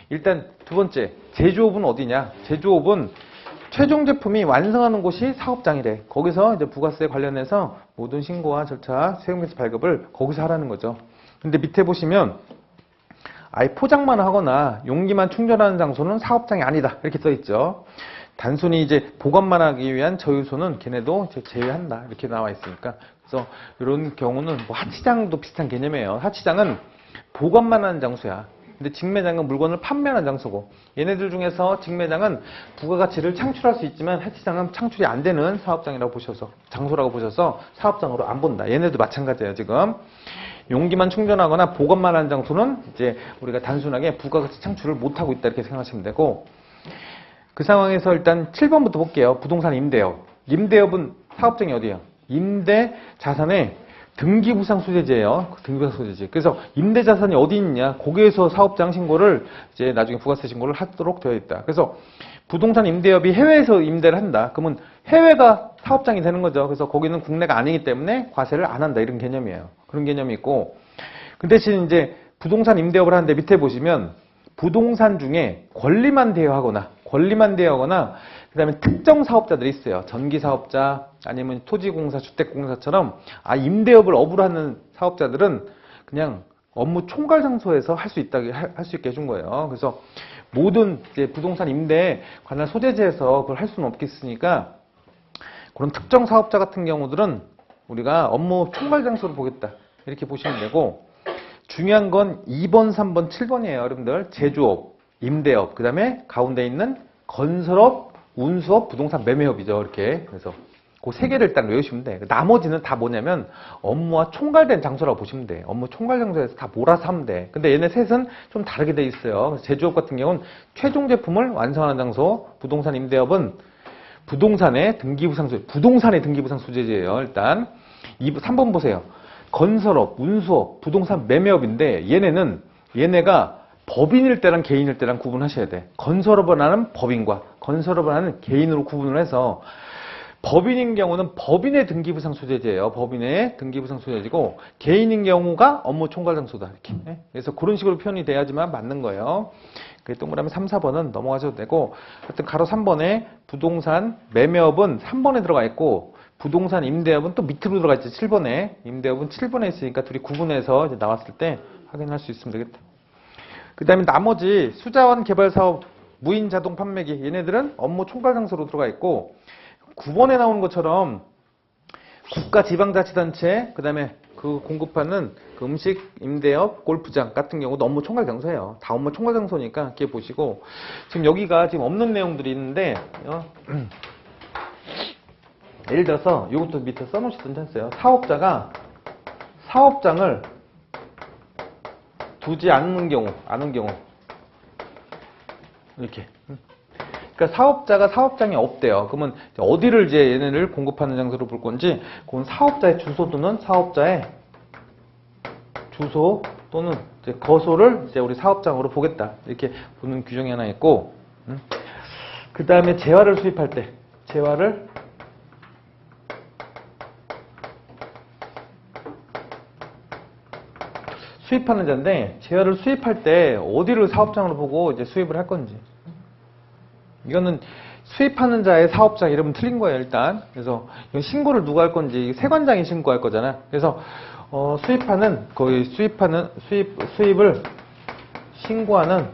일단 두 번째, 제조업은 어디냐? 제조업은 최종 제품이 완성하는 곳이 사업장이래. 거기서 이제 부가세 관련해서 모든 신고와 절차, 세금에서 발급을 거기서 하라는 거죠. 근데 밑에 보시면 아예 포장만 하거나 용기만 충전하는 장소는 사업장이 아니다. 이렇게 써 있죠. 단순히 이제 보관만 하기 위한 저유소는 걔네도 이제 제외한다. 이렇게 나와 있으니까. 그래서 이런 경우는 뭐 하치장도 비슷한 개념이에요. 하치장은 보관만 하는 장소야. 근데 직매장은 물건을 판매하는 장소고, 얘네들 중에서 직매장은 부가가치를 창출할 수 있지만 하치장은 창출이 안 되는 사업장이라고 보셔서, 장소라고 보셔서 사업장으로 안 본다. 얘네도 마찬가지예요, 지금. 용기만 충전하거나 보관만 하는 장소는 이제 우리가 단순하게 부가가치 창출을 못하고 있다. 이렇게 생각하시면 되고, 그 상황에서 일단 7번부터 볼게요. 부동산 임대업. 임대업은 사업장이 어디예요? 임대 자산의 등기부상 소재지예요. 등기부상 소재지. 그래서 임대 자산이 어디 있냐? 거기에서 사업장 신고를 이제 나중에 부가세 신고를 하도록 되어 있다. 그래서 부동산 임대업이 해외에서 임대를 한다. 그러면 해외가 사업장이 되는 거죠. 그래서 거기는 국내가 아니기 때문에 과세를 안 한다. 이런 개념이에요. 그런 개념이 있고, 그 대신 이제 부동산 임대업을 하는데 밑에 보시면 부동산 중에 권리만 대여하거나 그 다음에 특정 사업자들이 있어요. 전기사업자 아니면 토지공사, 주택공사처럼 임대업을 업으로 하는 사업자들은 그냥 업무 총괄 장소에서 할 수 있게 해준 거예요. 그래서 모든 이제 부동산 임대에 관한 소재지에서 그걸 할 수는 없겠으니까 그런 특정 사업자 같은 경우들은 우리가 업무 총괄 장소로 보겠다. 이렇게 보시면 되고, 중요한 건 2번, 3번, 7번이에요. 여러분들 제조업, 임대업, 그 다음에 가운데 있는 건설업, 운수업, 부동산 매매업이죠. 이렇게. 그래서 그 세 개를 일단 외우시면 돼. 나머지는 다 뭐냐면 업무와 총괄된 장소라고 보시면 돼. 업무 총괄 장소에서 다 몰아서 하면 돼. 근데 얘네 셋은 좀 다르게 돼 있어요. 제조업 같은 경우는 최종 제품을 완성하는 장소, 부동산 임대업은 부동산의 등기부상 소재, 부동산의 등기부상 소재지예요. 일단 3번 보세요. 건설업, 운수업, 부동산 매매업인데 얘네가 법인일 때랑 개인일 때랑 구분하셔야 돼. 건설업을 하는 법인과 건설업을 하는 개인으로 구분을 해서 법인인 경우는 법인의 등기부상 소재지예요. 법인의 등기부상 소재지고 개인인 경우가 업무 총괄 장소다. 이렇게. 그래서 그런 식으로 표현이 돼야지만 맞는 거예요. 동그라미 3, 4번은 넘어가셔도 되고 하여튼 가로 3번에 부동산 매매업은 3번에 들어가 있고 부동산 임대업은 또 밑으로 들어가 있지. 7번에 임대업은 7번에 있으니까 둘이 구분해서 이제 나왔을 때 확인할 수 있으면 되겠다. 그 다음에 나머지 수자원 개발 사업, 무인 자동 판매기 얘네들은 업무 총괄 장소로 들어가 있고 9번에 나오는 것처럼 국가 지방자치단체 그 다음에 그 공급하는 그 음식 임대업 골프장 같은 경우도 업무 총괄 장소예요. 다 업무 총괄 장소니까 이렇게 보시고 지금 여기가 지금 없는 내용들이 있는데 예를 들어서 이것도 밑에 써놓으시던 찬스예요. 사업자가 사업장을 두지 않는 경우 이렇게. 그러니까 사업자가 사업장이 없대요. 그러면 어디를 이제 얘네를 공급하는 장소로 볼 건지, 그건 사업자의 주소 또는 사업자의 주소 또는 이제 거소를 이제 우리 사업장으로 보겠다. 이렇게 보는 규정이 하나 있고, 그 다음에 재화를 수입할 때, 재화를 수입하는 자인데, 재화를 수입할 때 어디를 사업장으로 보고 이제 수입을 할 건지. 이거는 수입하는 자의 사업장 이름은 틀린 거예요, 일단. 그래서 이건 신고를 누가 할 건지 세관장이 신고할 거잖아. 그래서 수입을 신고하는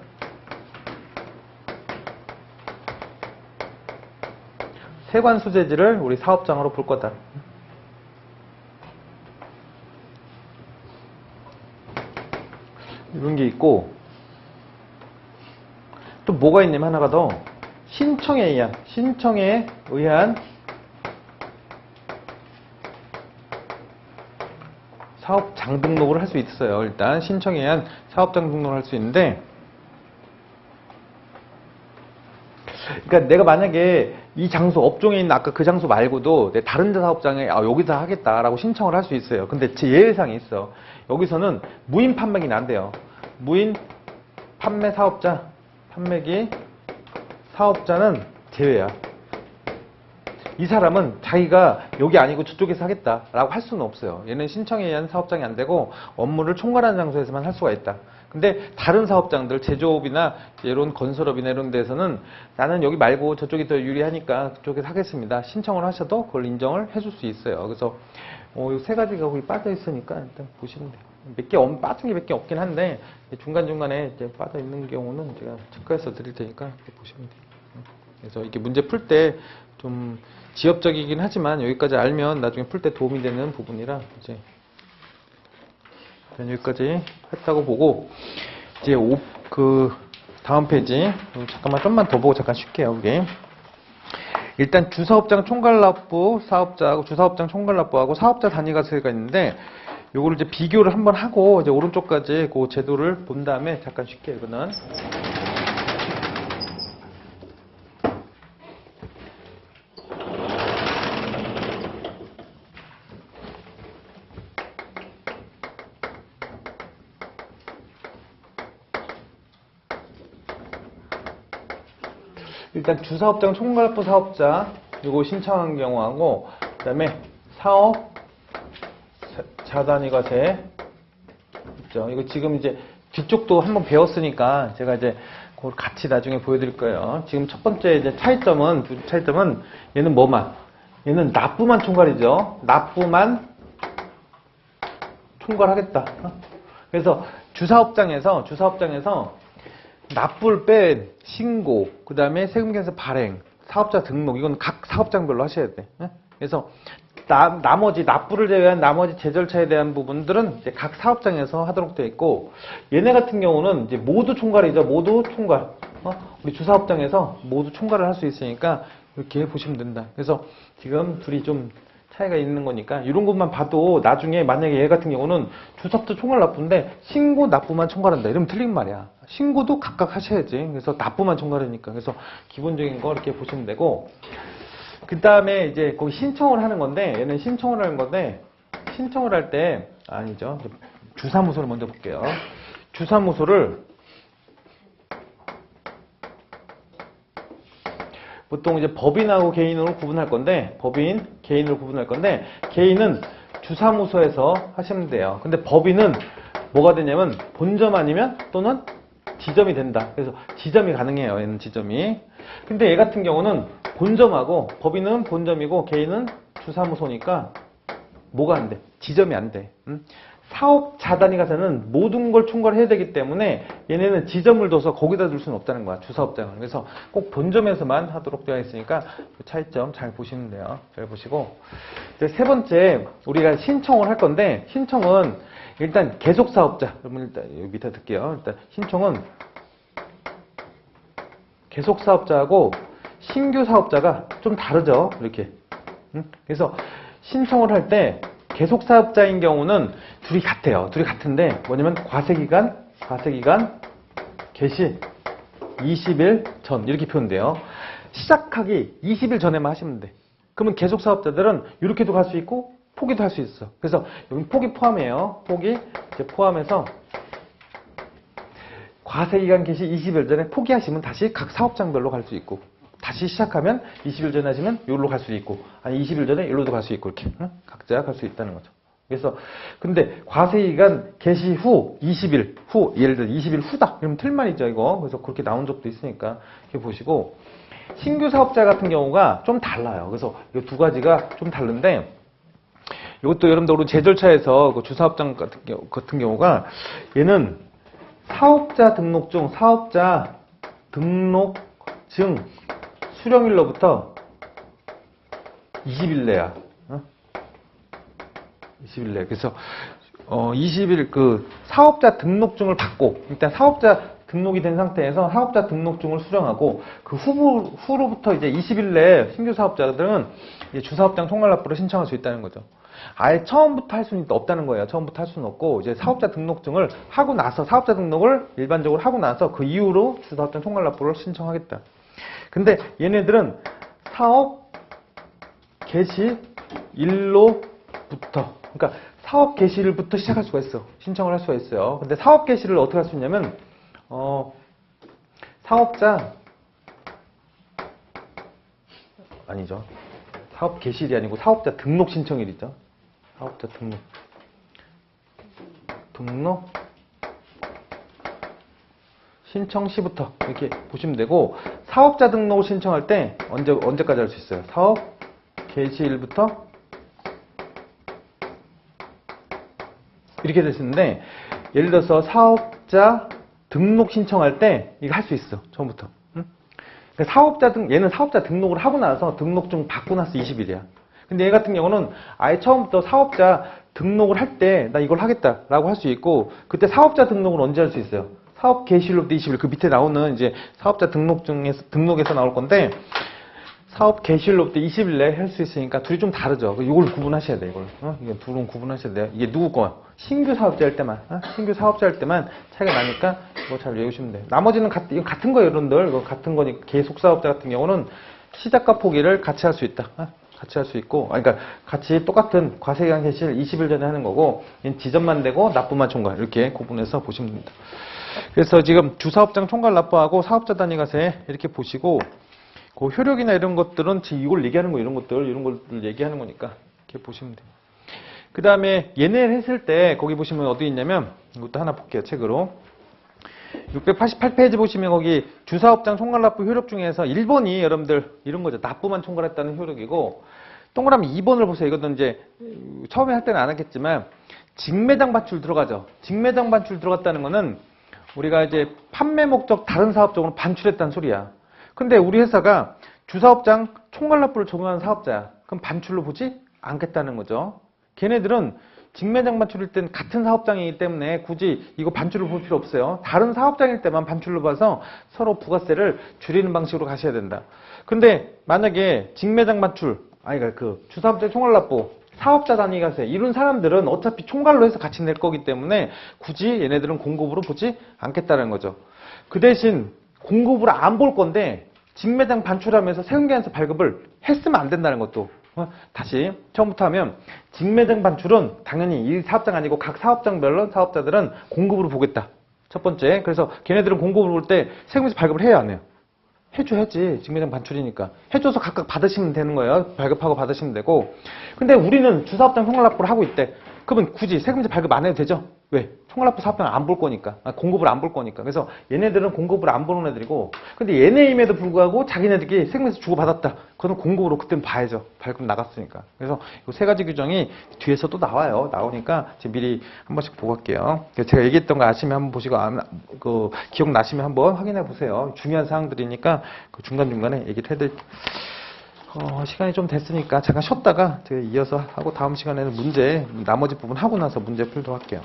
세관 수재지를 우리 사업장으로 볼 거다. 이런 게 있고 또 뭐가 있냐면 하나가 더 신청에 의한 사업장 등록을 할 수 있어요. 일단 신청에 의한 사업장 등록을 할 수 있는데, 그러니까 내가 만약에 이 장소 업종에 있는 아까 그 장소 말고도 내 다른 데 사업장에 여기서 하겠다라고 신청을 할 수 있어요. 근데 제 예외상이 있어. 여기서는 무인 판매기는 안 돼요. 무인 판매 사업자, 판매기 사업자는 제외야. 이 사람은 자기가 여기 아니고 저쪽에서 하겠다라고 할 수는 없어요. 얘는 신청에 의한 사업장이 안 되고 업무를 총괄하는 장소에서만 할 수가 있다. 근데 다른 사업장들, 제조업이나 이런 건설업이나 이런 데서는 나는 여기 말고 저쪽이 더 유리하니까 그쪽에서 하겠습니다. 신청을 하셔도 그걸 인정을 해줄 수 있어요. 그래서 이 세 가지가 거기 빠져 있으니까 일단 보시면 돼요. 몇 개 빠진 게 몇 개 없긴 한데 중간중간에 이제 빠져 있는 경우는 제가 체크해서 드릴 테니까 보시면 돼요. 그래서 이렇게 문제 풀 때 좀 지엽적이긴 하지만 여기까지 알면 나중에 풀 때 도움이 되는 부분이라 이제 여기까지 했다고 보고 이제 그 다음 페이지 잠깐만 좀만 더 보고 잠깐 쉴게요. 여기 일단 주사업장 총괄납부 사업자하고 주사업장 총괄납부하고 사업자 단위과세가 있는데 요거를 이제 비교를 한번 하고 이제 오른쪽까지 그 제도를 본 다음에 잠깐 쉴게요. 이거는 일단 주사업장 총괄납부 사업자 이거 신청한 경우하고 그다음에 사업 자단위과세 있죠. 이거 지금 이제 뒤쪽도 한번 배웠으니까 제가 이제 그걸 같이 나중에 보여드릴 거예요. 지금 첫 번째 이제 차이점은 얘는 뭐만? 얘는 납부만 총괄이죠. 납부만 총괄하겠다. 그래서 주사업장에서 납부를 뺀 신고, 그 다음에 세금계산서 발행, 사업자 등록, 이건 각 사업장별로 하셔야 돼. 그래서 나머지 납부를 제외한 나머지 제절차에 대한 부분들은 이제 각 사업장에서 하도록 되어 있고, 얘네 같은 경우는 이제 모두 총괄이죠. 모두 총괄. 우리 주사업장에서 모두 총괄을 할 수 있으니까 이렇게 보시면 된다. 그래서 지금 둘이 좀 차이가 있는 거니까 이런 것만 봐도 나중에 만약에 얘 같은 경우는 주사업자 총괄 납부인데 신고 납부만 총괄한다 이러면 틀린 말이야. 신고도 각각 하셔야지. 그래서 납부만 총괄하니까. 그래서 기본적인 거 이렇게 보시면 되고, 그 다음에 이제 거기 신청을 하는 건데, 얘는 신청을 하는 건데, 신청을 할 때 아니죠. 주사무소를 먼저 볼게요. 주사무소를 보통 이제 법인하고 개인으로 구분할 건데, 법인, 개인으로 구분할 건데, 개인은 주사무소에서 하시면 돼요. 근데 법인은 뭐가 되냐면 본점 아니면 또는 지점이 된다. 그래서 지점이 가능해요. 얘는 지점이. 근데 얘 같은 경우는 본점하고, 법인은 본점이고 개인은 주사무소니까 뭐가 안 돼? 지점이 안 돼. 사업자 단위가서는 모든 걸 총괄해야 되기 때문에 얘네는 지점을 둬서 거기다 둘 수는 없다는 거야. 주사업장은. 그래서 꼭 본점에서만 하도록 되어 있으니까 그 차이점 잘 보시면 돼요. 잘 보시고, 이제 세 번째 우리가 신청을 할 건데, 신청은 일단 계속사업자, 여러분 일단 여기 밑에 듣게요. 일단 신청은 계속사업자하고 신규사업자가 좀 다르죠. 이렇게. 그래서 신청을 할 때 계속사업자인 경우는 둘이 같아요. 둘이 같은데 뭐냐면 과세기간 개시 20일 전 이렇게 표현돼요. 시작하기 20일 전에만 하시면 돼. 그러면 계속사업자들은 이렇게도 갈 수 있고 포기도 할 수 있어. 그래서 여기 포기 포함해요. 포기 이제 포함해서 과세기간 개시 20일 전에 포기하시면 다시 각 사업장별로 갈 수 있고, 다시 시작하면 20일 전에 하시면 여기로 갈 수 있고, 아니 20일 전에 여기로도 갈 수 있고, 이렇게 각자 갈 수 있다는 거죠. 그래서 근데 과세기간 개시 후 20일 후, 예를 들어 20일 후다 그러면 틀만이죠 이거. 그래서 그렇게 나온 적도 있으니까 이렇게 보시고, 신규 사업자 같은 경우가 좀 달라요. 그래서 이 두 가지가 좀 다른데, 이것도 여러분들 우리 제절차에서 그 주사업장 같은 경우가 얘는 사업자 등록증 수령일로부터 20일 내야. 20일 내. 그래서 20일 그 사업자 등록증을 받고, 일단 사업자 등록이 된 상태에서 사업자 등록증을 수령하고, 그 후로부터 이제 20일 내에 신규 사업자들은 이제 주사업장 총괄납부를 신청할 수 있다는 거죠. 아예 처음부터 할 수는 없다는 거예요. 처음부터 할 수는 없고, 이제 사업자 등록증을 하고 나서, 사업자 등록을 일반적으로 하고 나서 그 이후로 주사업장 총괄납부를 신청하겠다. 근데 얘네들은 사업 개시 일로부터, 그러니까 사업 개시일부터 시작할 수가 있어. 신청을 할 수가 있어요. 근데 사업 개시를 어떻게 할 수 있냐면, 사업자, 아니죠. 사업 개시일이 아니고 사업자 등록 신청일이죠. 사업자 등록 신청 시부터 이렇게 보시면 되고, 사업자 등록을 신청할 때 언제까지 할 수 있어요? 사업 개시일부터 이렇게 되시는데, 예를 들어서 사업자 등록 신청할 때 이거 할 수 있어. 처음부터. 그러니까 얘는 사업자 등록을 하고 나서 등록증 받고 나서 20일이야. 근데 얘 같은 경우는 아예 처음부터 사업자 등록을 할 때 나 이걸 하겠다라고 할 수 있고, 그때 사업자 등록을 언제 할 수 있어요? 사업 개시일로부터 20일, 그 밑에 나오는 이제 사업자 등록에서 나올 건데, 사업 개시일로부터 20일 내에 할 수 있으니까 둘이 좀 다르죠. 이걸 구분하셔야 돼, 이걸. 이게 둘은 구분하셔야 돼요. 이게 누구 거? 신규 사업자일 때만, 신규 사업자일 때만 차이가 나니까 이거 잘 외우시면 돼요. 나머지는 이거 같은 거예요, 여러분들. 이거 같은 거니까. 계속 사업자 같은 경우는 시작과 포기를 같이 할 수 있다. 같이 할 수 있고, 그러니까 같이 똑같은 과세기간 개시를 20일 전에 하는 거고, 지점만 되고 납부만 총괄, 이렇게 구분해서 보시면 됩니다. 그래서 지금 주사업장 총괄 납부하고 사업자 단위 과세 이렇게 보시고, 그 효력이나 이런 것들은 이걸 얘기하는 거, 이런 것들 얘기하는 거니까 이렇게 보시면 돼요. 그 다음에 얘네를 했을 때 거기 보시면 어디 있냐면, 이것도 하나 볼게요, 책으로. 688페이지 보시면 거기 주사업장 총괄납부 효력 중에서 1번이 여러분들 이런 거죠. 납부만 총괄했다는 효력이고, 동그라미 2번을 보세요. 이것도 이제 처음에 할 때는 안 했겠지만 직매장 반출 들어가죠. 직매장 반출 들어갔다는 거는 우리가 이제 판매 목적 다른 사업적으로 반출했다는 소리야. 근데 우리 회사가 주사업장 총괄납부를 적용하는 사업자야. 그럼 반출로 보지 않겠다는 거죠. 걔네들은 직매장 반출일 땐 같은 사업장이기 때문에 굳이 이거 반출을 볼 필요 없어요. 다른 사업장일 때만 반출로 봐서 서로 부가세를 줄이는 방식으로 가셔야 된다. 근데 만약에 직매장 반출, 아니 그 주사업자 총괄납부, 사업자 단위과세 이런 사람들은 어차피 총괄로 해서 같이 낼 거기 때문에 굳이 얘네들은 공급으로 보지 않겠다는 거죠. 그 대신 공급으로 안 볼 건데 직매장 반출하면서 세금계산서 발급을 했으면 안 된다는 것도 다시 처음부터 하면 직매장 반출은 당연히 이 사업장 아니고 각 사업장별로 사업자들은 공급으로 보겠다. 첫 번째. 그래서 걔네들은 공급으로 볼 때 세금에서 발급을 해야 안 해요? 해줘야지. 직매장 반출이니까. 해줘서 각각 받으시면 되는 거예요. 발급하고 받으시면 되고. 근데 우리는 주사업장 총괄납부를 하고 있대. 그러면 굳이 세금세 발급 안 해도 되죠? 왜? 총괄납부 사업장을 안 볼 거니까. 공급을 안 볼 거니까. 그래서 얘네들은 공급을 안 보는 애들이고, 근데 얘네임에도 불구하고 자기네들끼리 세금에서 주고받았다. 그거는 공급으로 그때는 봐야죠. 발급 나갔으니까. 그래서 이 세 가지 규정이 뒤에서 또 나와요. 나오니까 지금 미리 한 번씩 보고 갈게요. 제가 얘기했던 거 아시면 한번 보시고, 기억나시면 한번 확인해 보세요. 중요한 사항들이니까 그 중간중간에 얘기를 해드릴게요. 시간이 좀 됐으니까 잠깐 쉬었다가 제가 이어서 하고 다음 시간에는 문제, 나머지 부분 하고 나서 문제 풀도록 할게요.